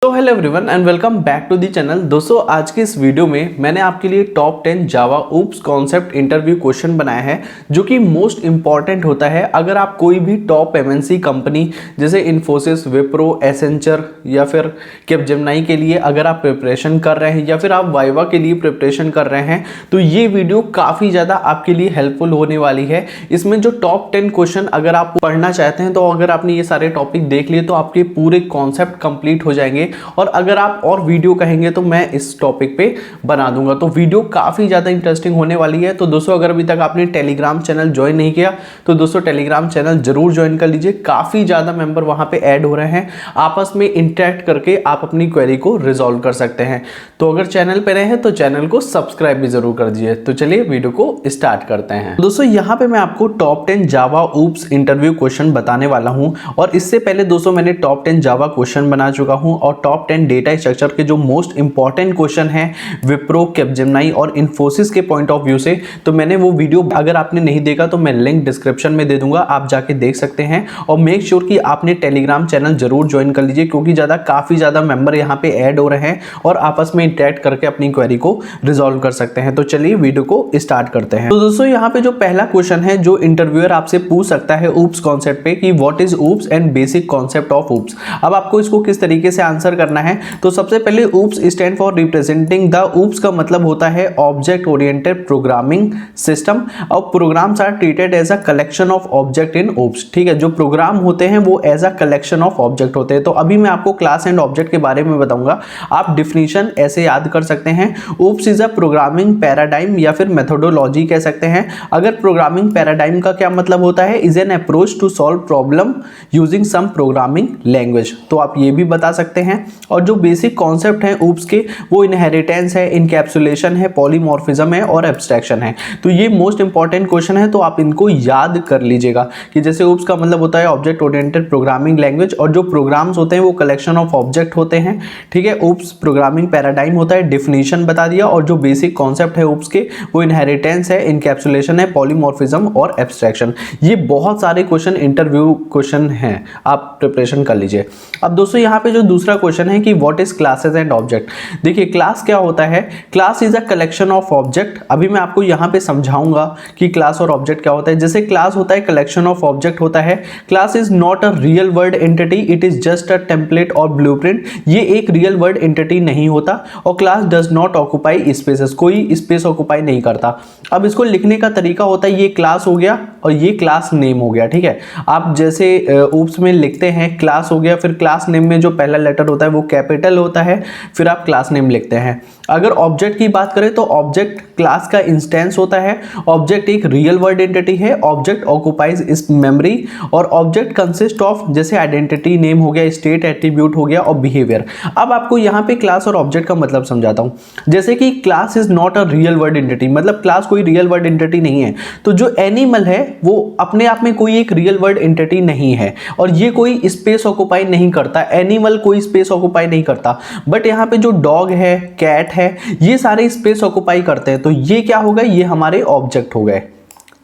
तो hello everyone and welcome back to the channel. दोस्तों आज की इस वीडियो में मैंने आपके लिए top 10 Java OOPs concept interview question बनाया है जो कि मोस्ट इंपॉर्टेंट होता है अगर आप कोई भी टॉप एमएनसी कंपनी जैसे इन्फोसिस, विप्रो, एसेंचर या फिर कैपजेमिनी के लिए अगर आप प्रिपरेशन कर रहे हैं या फिर आप वाइवा के लिए प्रिपरेशन कर रहे हैं तो ये वीडियो काफ़ी ज़्यादा आपके लिए हेल्पफुल होने वाली है। इसमें जो टॉप 10 क्वेश्चन अगर आप पढ़ना चाहते हैं तो अगर आपने ये सारे टॉपिक देख लिए तो आपके पूरे कॉन्सेप्ट कंप्लीट हो जाएंगे और अगर आप और वीडियो कहेंगे तो मैं इस टॉपिक पे बना दूंगा। तो वीडियो काफ़ी ज़्यादा इंटरेस्टिंग होने वाली है। तो दोस्तों अगर अभी तक आपने टेलीग्राम चैनल ज्वाइन नहीं किया तो दोस्तों टेलीग्राम चैनल जरूर ज्वाइन कर लीजिए। काफ़ी ज़्यादा मेंबर वहाँ पे ऐड हो रहे हैं, आपस में इंटरेक्ट करके आप अपनी क्वेरी को रिजॉल्व कर सकते हैं। तो अगर चैनल पर रहे हैं तो चैनल को सब्सक्राइब भी जरूर कर दीजिए। तो चलिए वीडियो को स्टार्ट करते हैं। दोस्तों यहाँ पे मैं आपको top 10 Java oops interview question बताने वाला हूँ और इससे पहले दोस्तों मैंने टॉप 10 जावा क्वेश्चन बना चुका हूँ और टॉप 10 डेटा स्ट्रक्चर के जो मोस्ट इंपॉर्टेंट क्वेश्चन है विप्रो, कैपजेमिनी और इन्फोसिस के पॉइंट ऑफ व्यू से, तो मैंने वो वीडियो अगर आपने नहीं देखा तो मैं लिंक डिस्क्रिप्शन में दे दूंगा, आप जाके देख सकते हैं। और मेक श्योर कि आपने टेलीग्राम चैनल जरूर ज्वाइन कर लीजिए क्योंकि काफ़ी ज़्यादा मेंबर यहाँ पे ऐड हो रहे हैं और आपस में इंटरेक्ट करके अपनी क्वेरी को रिजॉल्व कर सकते हैं। तो चलिए वीडियो को स्टार्ट करते हैं। तो दोस्तों यहाँ पे जो पहला क्वेश्चन है जो इंटरव्यूअर आपसे पूछ सकता है ऊप्स कॉन्सेप्ट पे कि what is oops and basic concept of oops. अब आपको इसको किस तरीके से आंसर करना है, तो सबसे पहले OOPs stand for representing the. OOPs का मतलब होता है ऑब्जेक्ट ओरिएंटेड प्रोग्रामिंग सिस्टम और programs are treated as a collection of object in OOPs. ठीक है, जो प्रोग्राम होते हैं वो as a collection of object होते हैं। तो अभी मैं आपको क्लास एंड ऑब्जेक्ट के बारे में बताऊंगा, आप डिफिनीशन ऐसे याद कर सकते हैं। Oops is a programming paradigm या फिर मेथोडोलॉजी कह सकते हैं। अगर प्रोग्रामिंग पैराडाइम का क्या मतलब होता है, is an approach to solve problem using some programming language, तो आप ये भी बता सकते हैं। और जो बेसिक कॉन्सेप्ट है ऊप्स के वो इनहेरिटेंस है, इनकैप्सुलेशन है, पॉलीमॉर्फिज्म है और एब्स्ट्रैक्शन है। तो ये मोस्ट इंपॉर्टेंट क्वेश्चन है, तो आप इनको याद कर लीजिएगा कि जैसे ऊप्स का मतलब होता है ऑब्जेक्ट ओरिएंटेड प्रोग्रामिंग लैंग्वेज और जो प्रोग्राम्स होते हैं वो कलेक्शन ऑफ ऑब्जेक्ट होते हैं। ठीक है, ऊप्स प्रोग्रामिंग पैराडाइम होता है, डिफिनीशन बता दिया। और जो बेसिक कॉन्सेप्ट है ऊप्स के वो इनहेरिटेंस है, इनकैप्सुलेशन है, पॉलीमॉर्फिज्म और एब्स्ट्रैक्शन। ये बहुत सारे क्वेश्चन इंटरव्यू क्वेश्चन हैं, आप प्रिपरेशन कर लीजिए। अब दोस्तों यहाँ पे जो दूसरा क्वेश्चन है कि what is classes and object. देखिए क्लास क्या होता है, class is a collection of object. अभी मैं आपको यहाँ पे समझाऊंगा कि क्लास और ऑब्जेक्ट क्या होता है। जैसे क्लास होता है कलेक्शन ऑफ ऑब्जेक्ट होता है। Class is not a real world entity, it is just a template और ब्लूप्रिंट। ये एक रियल वर्ल्ड एंटिटी नहीं होता और class does not occupy spaces, कोई स्पेस ऑक्युपाई नहीं करता। अब इसको लिखने का तरीका होता है, ये क्लास हो गया और ये क्लास नेम हो गया। ठीक है, आप जैसे ऊप्स में लिखते हैं क्लास हो गया, फिर क्लास नेम में जो पहला लेटर होता है वो कैपिटल होता है, फिर आप क्लास नेम लिखते हैं। अगर ऑब्जेक्ट की बात करें तो ऑब्जेक्ट क्लास का इंस्टेंस होता है। ऑब्जेक्ट एक रियल वर्ल्ड एंटिटी है, ऑब्जेक्ट ऑक्युपाइज इस मेमोरी और ऑब्जेक्ट कंसिस्ट ऑफ जैसे आइडेंटिटी, नेम हो गया, स्टेट, एट्रीब्यूट हो गया और बिहेवियर। अब आपको यहाँ पे क्लास और ऑब्जेक्ट का मतलब समझाता हूँ। जैसे कि class is not a real world entity, मतलब क्लास कोई रियल वर्ल्ड एंटिटी नहीं है। तो जो एनिमल है वो अपने आप में कोई एक रियल वर्ल्ड एंटिटी नहीं है और ये कोई स्पेस ऑक्युपाई नहीं करता। एनिमल कोई स्पेस ऑक्युपाई नहीं करता, बट यहाँ पे जो डॉग है, कैट है, ये सारे स्पेस ऑक्युपाई करते हैं। तो ये क्या हो गए, ये हमारे ऑब्जेक्ट हो गए।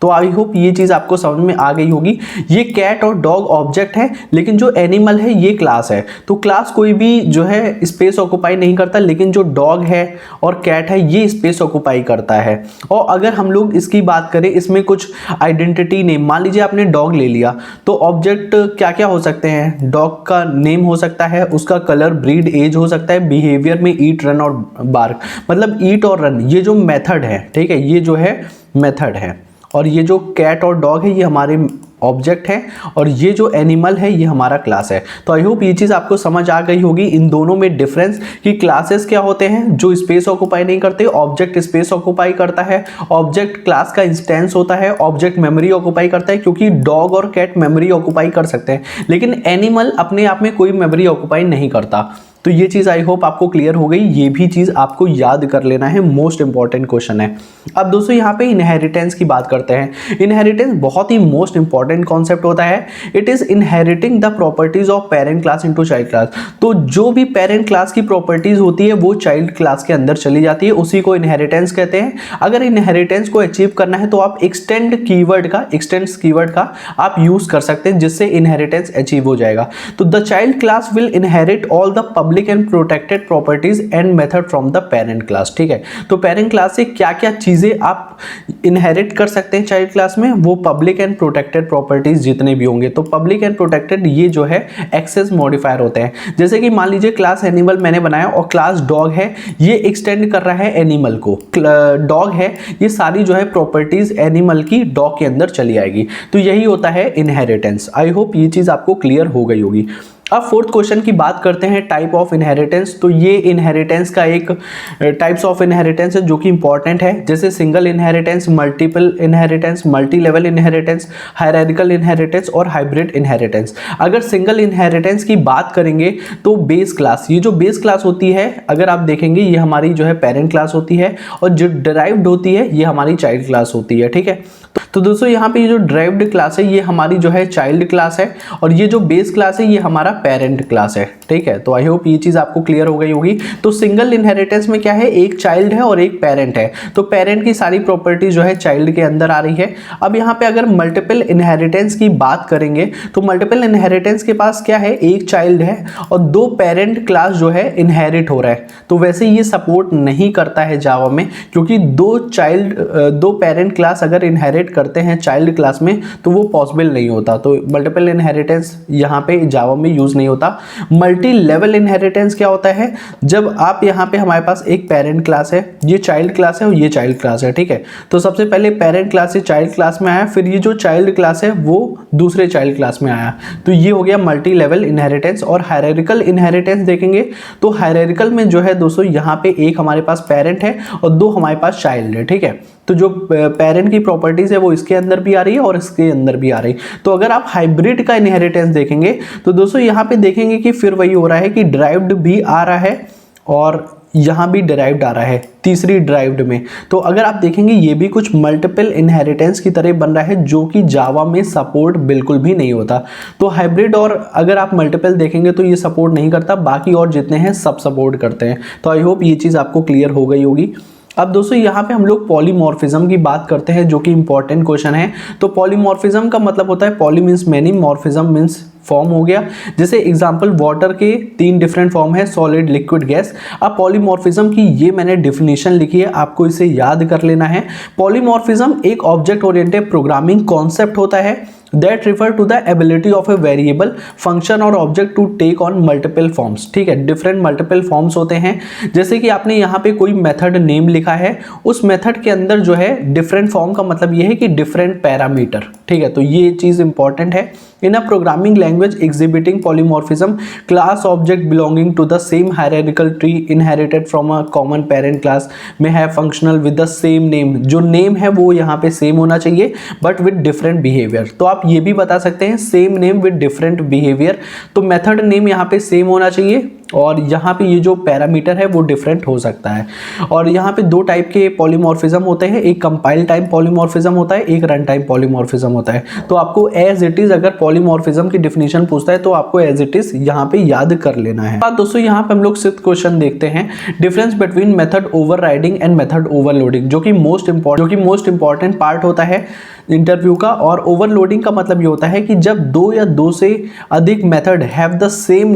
तो आई होप ये चीज आपको समझ में आ गई होगी। ये कैट और डॉग ऑब्जेक्ट है, लेकिन जो एनिमल है ये क्लास है। तो क्लास कोई भी जो है स्पेस ऑक्युपाई नहीं करता, लेकिन जो डॉग है और कैट है ये स्पेस ऑक्युपाई करता है। और अगर हम लोग इसकी बात करें, इसमें कुछ आइडेंटिटी नेम, मान लीजिए आपने डॉग ले लिया तो ऑब्जेक्ट क्या क्या हो सकते हैं, डॉग का नेम हो सकता है, उसका कलर, ब्रीड, एज हो सकता है, बिहेवियर में ईट, रन और बार्क, मतलब ईट और रन ये जो मेथड है, ठीक है, ये जो है मेथड है। और ये जो कैट और डॉग है ये हमारे ऑब्जेक्ट है और ये जो एनिमल है ये हमारा क्लास है। तो आई होप ये चीज़ आपको समझ आ गई होगी इन दोनों में डिफरेंस कि क्लासेस क्या होते हैं जो स्पेस ऑक्युपाई नहीं करते, ऑब्जेक्ट स्पेस ऑक्युपाई करता है। ऑब्जेक्ट क्लास का इंस्टेंस होता है, ऑब्जेक्ट मेमोरी ऑक्युपाई करता है क्योंकि डॉग और कैट मेमोरी ऑक्युपाई कर सकते हैं, लेकिन एनिमल अपने आप में कोई मेमोरी ऑक्युपाई नहीं करता। तो ये चीज़ आई होप आपको क्लियर हो गई, ये भी चीज़ आपको याद कर लेना है, मोस्ट इंपॉर्टेंट क्वेश्चन है। अब दोस्तों यहाँ पे इनहेरिटेंस की बात करते हैं। इनहेरिटेंस बहुत ही मोस्ट इंपॉर्टेंट कॉन्सेप्ट होता है। It is inheriting the properties of parent class into child class. तो जो भी पेरेंट क्लास की प्रॉपर्टीज होती है वो चाइल्ड क्लास के अंदर चली जाती है, उसी को इनहेरिटेंस कहते हैं। अगर इनहेरिटेंस को अचीव करना है तो आप एक्सटेंड कीवर्ड का आप यूज कर सकते हैं, जिससे इनहेरिटेंस अचीव हो जाएगा। तो the child class will inherit all the public public and protected properties and method from the parent class. ठीक है, तो पेरेंट क्लास से क्या क्या चीजें आप इनहेरिट कर सकते हैं चाइल्ड क्लास में, वो पब्लिक एंड प्रोटेक्टेड प्रॉपर्टीज जितने भी होंगे। तो पब्लिक एंड प्रोटेक्टेड ये जो है एक्सेस मॉडिफायर होते हैं। जैसे कि मान लीजिए क्लास एनिमल मैंने बनाया और क्लास डॉग है, ये एक्सटेंड कर रहा है एनिमल को। डॉग है, ये सारी जो है प्रॉपर्टीज एनिमल की डॉग के अंदर चली आएगी। तो यही होता है इनहेरिटेंस। आई होप ये चीज आपको क्लियर हो गई होगी। अब फोर्थ क्वेश्चन की बात करते हैं, टाइप ऑफ इनहेरिटेंस। तो ये इनहेरिटेंस का एक टाइप्स ऑफ इनहेरिटेंस है जो कि इंपॉर्टेंट है, जैसे single inheritance, multiple inheritance, multi level inheritance, hierarchical inheritance और हाइब्रिड इनहेरिटेंस। अगर सिंगल इनहेरिटेंस की बात करेंगे तो बेस क्लास, ये जो बेस क्लास होती है अगर आप देखेंगे ये हमारी जो है पेरेंट क्लास होती है, और जो डिराइव्ड होती है ये हमारी चाइल्ड क्लास होती है। ठीक है, तो दोस्तों यहाँ पे ये जो डिराइव्ड क्लास है ये हमारी जो है चाइल्ड क्लास है, और ये जो बेस क्लास है ये हमारा पेरेंट क्लास है। ठीक है, तो आई होप ये चीज आपको क्लियर हो गई होगी। तो सिंगल इनहेरिटेंस में क्या है, एक चाइल्ड है और एक पेरेंट है, तो पेरेंट की सारी प्रॉपर्टी जो है चाइल्ड के अंदर आ रही है। अब यहाँ पे अगर मल्टीपल इनहेरिटेंस की बात करेंगे तो मल्टीपल इनहेरिटेंस के पास क्या है, एक चाइल्ड है और दो पेरेंट क्लास जो है इनहेरिट हो रहा है। तो वैसे ये सपोर्ट नहीं करता है जावा में, क्योंकि दो पेरेंट क्लास अगर इनहेरिट करते हैं चाइल्ड क्लास में तो वो पॉसिबल नहीं होता। तो मल्टीपल इनहेरिटेंस यहाँ पे जावा में यूज नहीं होता। मल्टी लेवल इनहेरिटेंस क्या होता है, जब आप यहाँ पे हमारे पास एक पेरेंट क्लास है, ये चाइल्ड क्लास है और ये चाइल्ड क्लास है। ठीक है, तो सबसे पहले पेरेंट क्लास से चाइल्ड क्लास में आया, फिर ये जो चाइल्ड क्लास है वो दूसरे चाइल्ड क्लास में आया, तो ये हो गया मल्टी लेवल इनहेरिटेंस। और हायरार्किकल इनहेरिटेंस देखेंगे तो हायरार्किकल में जो है दोस्तों यहाँ पे एक हमारे पास पेरेंट है और दो हमारे पास चाइल्ड है। ठीक है, तो जो पेरेंट की प्रॉपर्टीज है वो इसके अंदर भी आ रही है और इसके अंदर भी आ रही है। तो अगर आप हाइब्रिड का इनहेरिटेंस देखेंगे तो दोस्तों यहाँ पे देखेंगे कि फिर वही हो रहा है कि डिराइव्ड भी आ रहा है और यहाँ भी डिराइव्ड आ रहा है तीसरी डिराइव्ड में। तो अगर आप देखेंगे ये भी कुछ मल्टीपल इनहेरिटेंस की तरह बन रहा है जो कि जावा में सपोर्ट बिल्कुल भी नहीं होता। तो हाइब्रिड और अगर आप मल्टीपल देखेंगे तो ये सपोर्ट नहीं करता, बाकी और जितने हैं सब सपोर्ट करते हैं। तो आई होप ये चीज़ आपको क्लियर हो गई होगी। अब दोस्तों यहाँ पे हम लोग पॉलीमॉर्फिज्म की बात करते हैं जो कि इंपॉर्टेंट क्वेश्चन है। तो पॉलीमॉर्फिज्म का मतलब होता है, poly means many, morphism means form हो गया। जैसे एग्जांपल वाटर के 3 डिफरेंट फॉर्म है, सॉलिड, लिक्विड, गैस। अब पॉलीमॉर्फिज्म की ये मैंने डिफिनेशन लिखी है, आपको इसे याद कर लेना है। पॉलीमॉर्फिज्म एक ऑब्जेक्ट ओरिएंटेड प्रोग्रामिंग कॉन्सेप्ट होता है that refer to the ability of a variable function और object to take on multiple forms। ठीक है, डिफरेंट मल्टीपल फॉर्म्स होते हैं। जैसे कि आपने यहाँ पे कोई मेथड नेम लिखा है, उस मेथड के अंदर जो है डिफरेंट फॉर्म का मतलब ये है कि डिफरेंट पैरामीटर। ठीक है, तो ये चीज़ इंपॉर्टेंट है। In a programming language exhibiting polymorphism, class object belonging to the same hierarchical tree inherited from a common parent class में have functional with the same name. जो नेम है वो यहाँ पे सेम होना चाहिए बट विद डिफरेंट बिहेवियर। तो आप ये भी बता सकते हैं same name with different behaviour. तो मेथड नेम यहाँ पे सेम होना चाहिए और यहाँ पे ये जो पैरामीटर है वो डिफरेंट हो सकता है। और यहाँ पे 2 टाइप के पॉलीमॉर्फिज्म होते हैं, एक कंपाइल टाइम पॉलीमॉर्फिज्म होता है, एक रन टाइम पॉलीमॉर्फिज्म होता है। तो आपको एज इट इज अगर पॉलीमॉर्फिज्म की डिफिनेशन पूछता है तो आपको एज इट इज यहाँ पे याद कर लेना है। दोस्तों यहाँ पे हम लोग 6th क्वेश्चन देखते हैं, difference between method overriding and method overloading, जो कि मोस्ट इंपॉर्टेंट पार्ट होता है इंटरव्यू का। और ओवरलोडिंग का मतलब ये होता है कि जब 2 या 2 से अधिक method have the same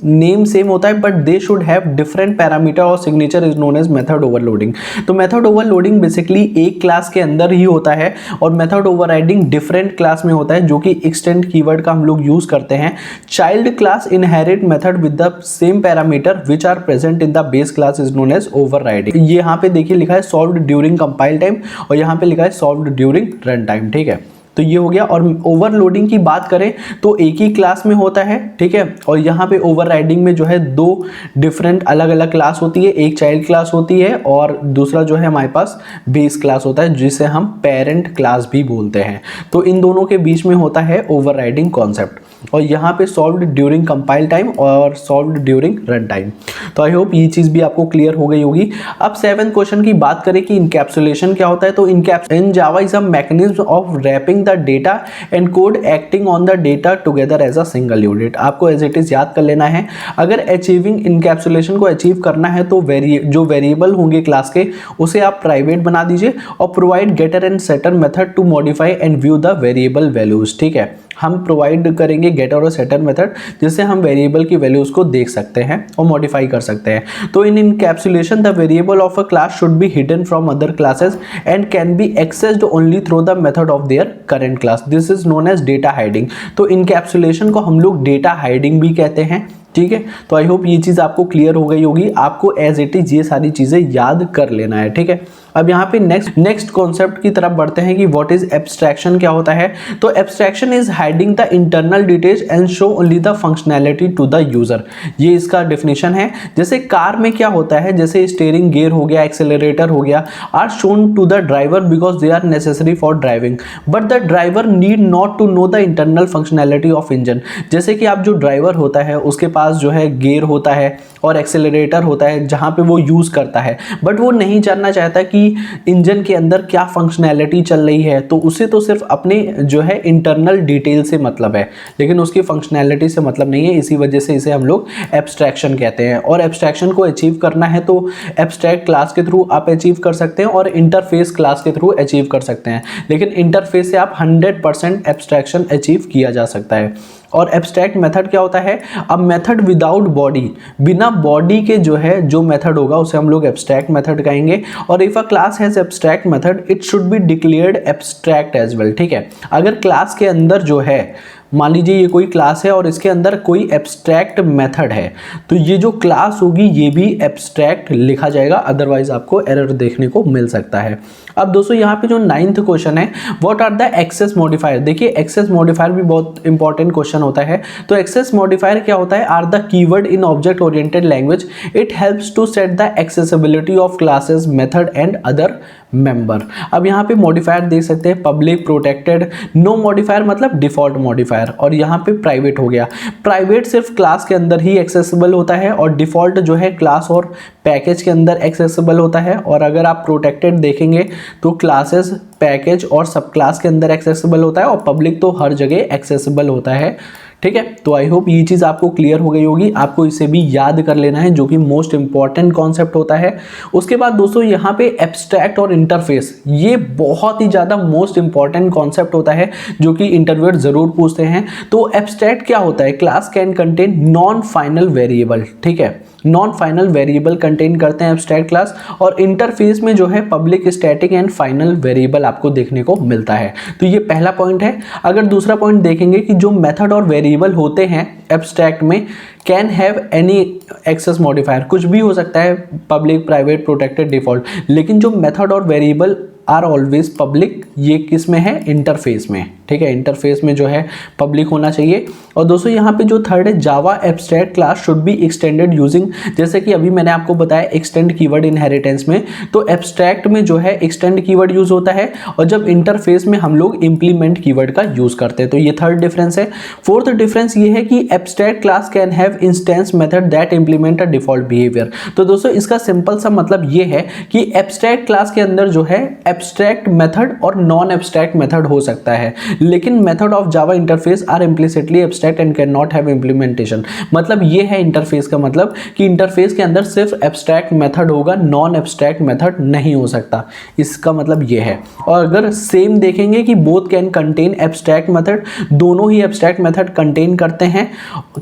name same होता है but they should have different parameter और signature is known as method overloading. तो मेथड ओवरलोडिंग बेसिकली एक क्लास के अंदर ही होता है और मेथड ओवरराइडिंग डिफरेंट क्लास में होता है, जो कि एक्सटेंड कीवर्ड का हम लोग यूज करते हैं। Child class inherit method with the same parameter which are present in the base class is known as overriding. ये यहाँ पे देखिए लिखा है सॉल्व्ड ड्यूरिंग कंपाइल टाइम और यहाँ पे लिखा है सॉल्व्ड ड्यूरिंग रन टाइम। ठीक है, तो ये हो गया। और ओवरलोडिंग की बात करें तो एक ही क्लास में होता है। ठीक है, और यहाँ पे ओवरराइडिंग में जो है 2 डिफरेंट अलग अलग क्लास होती है, एक चाइल्ड क्लास होती है और दूसरा जो है हमारे पास बेस क्लास होता है जिसे हम पेरेंट क्लास भी बोलते हैं। तो इन दोनों के बीच में होता है ओवरराइडिंग कॉन्सेप्ट। और यहाँ पे सॉल्व्ड ड्यूरिंग कंपाइल टाइम और सॉल्व्ड ड्यूरिंग रन टाइम। तो आई होप ये चीज़ भी आपको क्लियर हो गई होगी। अब 7th क्वेश्चन की बात करें कि इनकैप्सुलेशन क्या होता है। तो in Java is a mechanism of wrapping the data and code acting on the data together as a single unit. आपको एज इट इज याद कर लेना है। अगर अचीविंग इनकैप्सुलेशन को अचीव करना है तो जो वेरिएबल होंगे क्लास के उसे आप प्राइवेट बना दीजिए और provide getter and setter method to modify and view the variable values. ठीक है, हम प्रोवाइड करेंगे गेटर और सेटर मेथड, जिससे हम वेरिएबल की वैल्यूज को देख सकते हैं और मॉडिफाई कर सकते हैं। तो in encapsulation the variable of a class should be hidden from other classes and can be accessed only through the method of their current class, this is known as data hiding. तो encapsulation को हम लोग data hiding भी कहते हैं, ठीक है। तो आई होप ये चीज़ आपको क्लियर हो गई होगी, आपको एज इट इज ये सारी चीज़ें याद कर लेना है, ठीक है। अब यहाँ पे नेक्स्ट कॉन्सेप्ट की तरफ बढ़ते हैं कि व्हाट इज एब्स्ट्रैक्शन, क्या होता है। तो abstraction is hiding the internal details and show only the functionality to the user, ये इसका डेफिनेशन है। जैसे कार में क्या होता है, जैसे स्टीयरिंग गियर हो गया, एक्सेलरेटर हो गया, are shown to the driver because they are necessary for driving, but the driver need not to know the internal functionality of engine. जैसे कि आप जो ड्राइवर होता है उसके पास जो है गियर होता है और एक्सेलरेटर होता है जहाँ पे वो यूज़ करता है, बट वो नहीं जानना चाहता कि इंजन के अंदर क्या फंक्शनैलिटी चल रही है, तो उसे तो सिर्फ अपने जो है इंटरनल डिटेल से मतलब है, लेकिन उसकी फंक्शनैलिटी से मतलब नहीं है। इसी वजह से इसे हम लोग एब्स्ट्रैक्शन कहते हैं। और एब्स्ट्रैक्शन को अचीव करना है तो एब्स्ट्रैक्ट क्लास के थ्रू आप अचीव कर सकते हैं और इंटरफेस क्लास के थ्रू अचीव कर सकते हैं, लेकिन इंटरफेस से आप 100% एब्स्ट्रैक्शन अचीव किया जा सकता है। और एब्स्ट्रैक्ट मेथड क्या होता है, अब मेथड विदाउट बॉडी, बिना बॉडी के जो है जो मेथड होगा उसे हम लोग एब्स्ट्रैक्ट मेथड कहेंगे। और if a class has abstract method it should be declared abstract as well, ठीक है। अगर क्लास के अंदर जो है, मान लीजिए ये कोई क्लास है और इसके अंदर कोई एब्स्ट्रैक्ट मेथड है, तो ये जो क्लास होगी ये भी एब्स्ट्रैक्ट लिखा जाएगा, अदरवाइज आपको एरर देखने को मिल सकता है। अब दोस्तों यहाँ पे जो 9th क्वेश्चन है, what are the access modifier. देखिए एक्सेस मॉडिफायर भी बहुत इंपॉर्टेंट क्वेश्चन होता है। तो एक्सेस मॉडिफायर क्या होता है, are the keyword in object oriented language, it helps to set the accessibility of classes, method and other member. अब यहाँ पे मॉडिफायर देख सकते हैं, पब्लिक, प्रोटेक्टेड, नो मॉडिफायर मतलब डिफॉल्ट मॉडिफायर, और यहाँ पे प्राइवेट हो गया। प्राइवेट सिर्फ क्लास के अंदर ही एक्सेसिबल होता है और डिफॉल्ट जो है क्लास और पैकेज के अंदर एक्सेसिबल होता है। और अगर आप प्रोटेक्टेड देखेंगे तो क्लासेस, पैकेज और सब क्लास के अंदर एक्सेसिबल होता है, और पब्लिक तो हर जगह एक्सेसिबल होता है, ठीक है। तो आई होप ये चीज़ आपको क्लियर हो गई होगी, आपको इसे भी याद कर लेना है जो कि मोस्ट इंपॉर्टेंट कॉन्सेप्ट होता है। उसके बाद दोस्तों यहाँ पे एब्स्ट्रैक्ट और इंटरफेस, ये बहुत ही ज़्यादा मोस्ट इंपॉर्टेंट कॉन्सेप्ट होता है जो कि इंटरव्यूअर ज़रूर पूछते हैं। तो एब्स्ट्रैक्ट क्या होता है, class can contain non final variable, ठीक है, नॉन फाइनल वेरिएबल कंटेन करते हैं एब्स्ट्रैक्ट क्लास। और इंटरफेस में जो है public, static and final variable आपको देखने को मिलता है। तो ये पहला पॉइंट है। अगर दूसरा पॉइंट देखेंगे कि जो मेथड और वेरिएबल होते हैं एब्स्ट्रैक्ट में, can have any access modifier, कुछ भी हो सकता है, पब्लिक, प्राइवेट, प्रोटेक्टेड, डिफॉल्ट, लेकिन जो मेथड और वेरिएबल आर ऑलवेज पब्लिक, ये किस में है, इंटरफेस में, ठीक है। इंटरफेस में जो है पब्लिक होना चाहिए। और दोस्तों यहाँ पे जो थर्ड है, Java abstract class should be extended using, जैसे कि अभी मैंने आपको बताया एक्सटेंड कीवर्ड इनहेरिटेंस में, तो एब्स्ट्रैक्ट में जो है एक्सटेंड कीवर्ड यूज होता है, और जब इंटरफेस में हम लोग इंप्लीमेंट कीवर्ड का यूज करते हैं। तो ये थर्ड डिफरेंस है। फोर्थ डिफरेंस ये है कि abstract class can have instance method that implement a default behaviour. तो दोस्तों इसका सिंपल सा मतलब ये है कि एब्स्ट्रैक्ट क्लास के अंदर जो है एब्स्ट्रैक्ट मेथड और नॉन एब्स्ट्रैक्ट मेथड हो सकता है, लेकिन method of Java interface are implicitly abstract and can not have implementation. मतलब ये है इंटरफेस का मतलब कि इंटरफेस के अंदर सिर्फ एब्स्ट्रैक्ट मेथड होगा, नॉन एब्स्ट्रैक्ट मेथड नहीं हो सकता, इसका मतलब ये है। और अगर सेम देखेंगे कि both can contain abstract method, दोनों ही एब्स्ट्रैक्ट मेथड कंटेन करते हैं,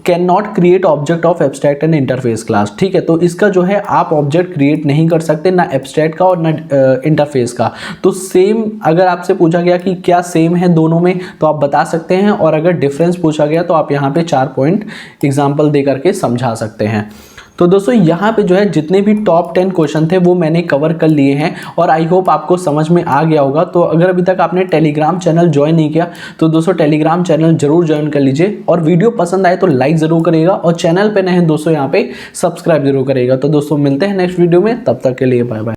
can not create object of abstract and interface class, ठीक है। तो इसका जो है आप ऑब्जेक्ट क्रिएट नहीं कर सकते, ना एब्स्ट्रैक्ट का और ना इंटरफेस का। तो सेम अगर आपसे पूछा गया कि क्या सेम है दोनों में, तो आप बता सकते हैं, और अगर डिफरेंस पूछा गया तो आप यहाँ पे 4 पॉइंट एग्जाम्पल दे करके समझा सकते हैं। तो दोस्तों यहाँ पे जो है जितने भी टॉप 10 क्वेश्चन थे वो मैंने कवर कर लिए हैं, और आई होप आपको समझ में आ गया होगा। तो अगर अभी तक आपने टेलीग्राम चैनल ज्वाइन नहीं किया तो दोस्तों टेलीग्राम चैनल जरूर ज्वाइन कर लीजिए, और वीडियो पसंद आए तो लाइक जरूर करिएगा, और चैनल पे नए हैं दोस्तों यहाँ पे सब्सक्राइब जरूर करिएगा। तो दोस्तों मिलते हैं नेक्स्ट वीडियो में, तब तक के लिए बाय बाय।